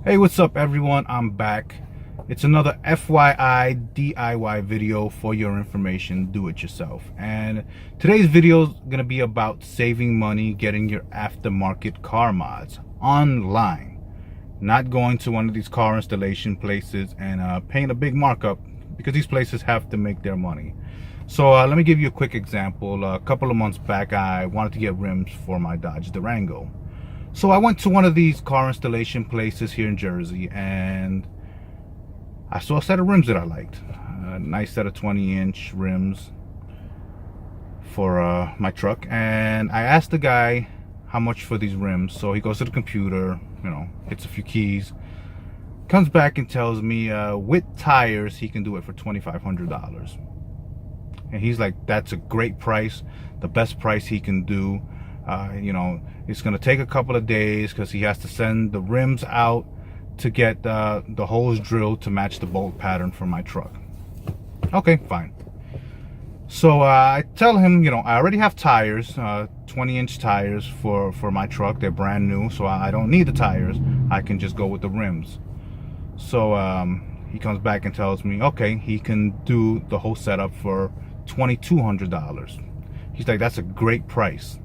Hey, what's up everyone? I'm back. It's another FYI DIY video for your information, do it yourself. And today's video is going to be about saving money getting your aftermarket car mods online. Not going to one of these car installation places and paying a big markup, because these places have to make their money. So let me give you a quick example. A couple of months back, I wanted to get rims for my Dodge Durango. So I went to one of these car installation places here in Jersey, and I saw a set of rims that I liked. A nice set of 20-inch rims for my truck. And I asked the guy how much for these rims. So he goes to the computer, hits a few keys, comes back and tells me with tires he can do it for $2,500. And he's like, that's a great price, the best price he can do. It's going to take a couple of days because he has to send the rims out to get the holes drilled to match the bolt pattern for my truck. Okay, fine. So I tell him, I already have tires, 20-inch tires for my truck. They're brand new, so I don't need the tires. I can just go with the rims. So he comes back and tells me, okay, he can do the whole setup for $2,200. He's like, that's a great price.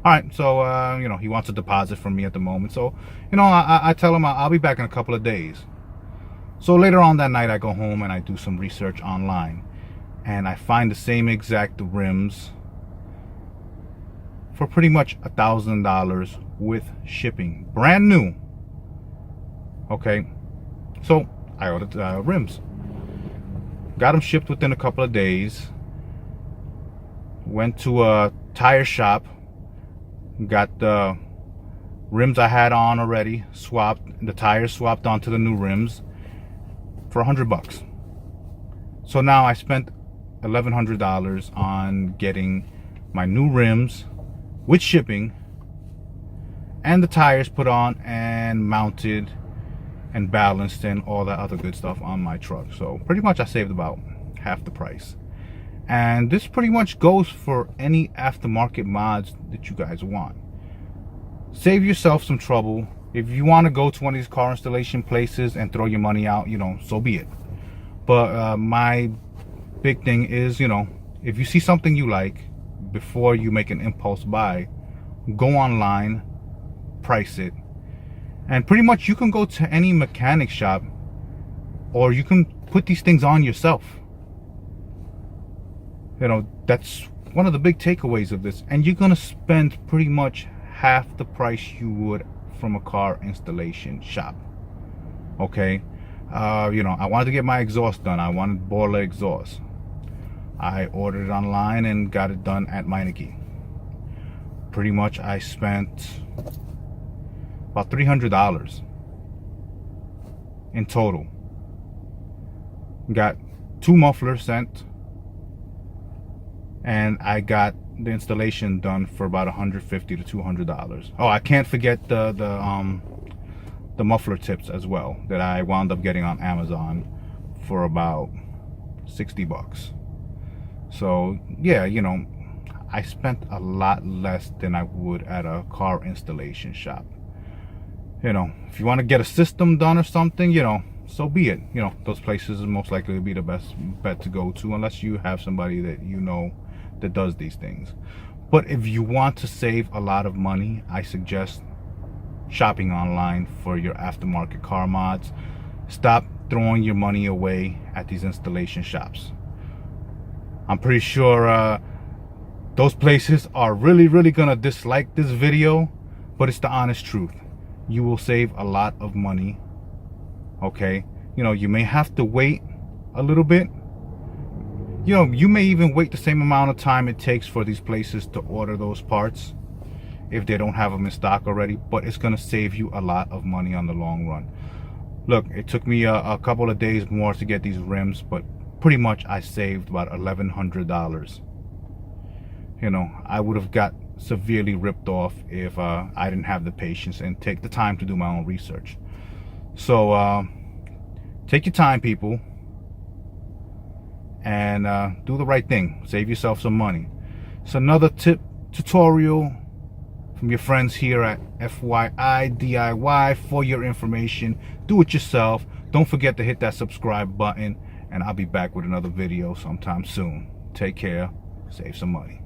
All right, so he wants a deposit from me at the moment. So I tell him I'll be back in a couple of days. So later on that night, I go home and I do some research online, and I find the same exact rims for pretty much $1,000 with shipping, brand new. Okay, so I ordered rims, got them shipped within a couple of days. Went to a tire shop, got the rims I had on already swapped, the tires swapped onto the new rims for $100. So now I spent $1,100 on getting my new rims with shipping and the tires put on and mounted and balanced and all that other good stuff on my truck. So pretty much I saved about half the price. And this pretty much goes for any aftermarket mods that you guys want. Save yourself some trouble. If you want to go to one of these car installation places and throw your money out, so be it. But my big thing is, if you see something you like, before you make an impulse buy, go online, price it. And pretty much you can go to any mechanic shop, or you can put these things on yourself. That's one of the big takeaways of this. And you're gonna spend pretty much half the price you would from a car installation shop. Okay, I wanted to get my exhaust done. I wanted boiler exhaust. I ordered it online and got it done at Meineke. Pretty much I spent about $300 in total. Got 2 mufflers sent, and I got the installation done for about $150 to $200. Oh, I can't forget the muffler tips as well, that I wound up getting on Amazon for about $60. So yeah, I spent a lot less than I would at a car installation shop. If you want to get a system done or something, so be it. Those places are most likely to be the best bet to go to, unless you have somebody that that does these things. But if you want to save a lot of money, I suggest shopping online for your aftermarket car mods. Stop throwing your money away at these installation shops. I'm pretty sure those places are really gonna dislike this video, but it's the honest truth. You will save a lot of money. Okay, you may have to wait a little bit. You may even wait the same amount of time it takes for these places to order those parts if they don't have them in stock already, but it's going to save you a lot of money on the long run. Look, it took me a couple of days more to get these rims, but pretty much I saved about $1,100. I would have got severely ripped off if I didn't have the patience and take the time to do my own research. So take your time, people, and do the right thing. Save yourself some money. It's another tutorial from your friends here at FYI DIY. For your information, do it yourself. Don't forget to hit that subscribe button, and I'll be back with another video sometime soon. Take care. Save some money.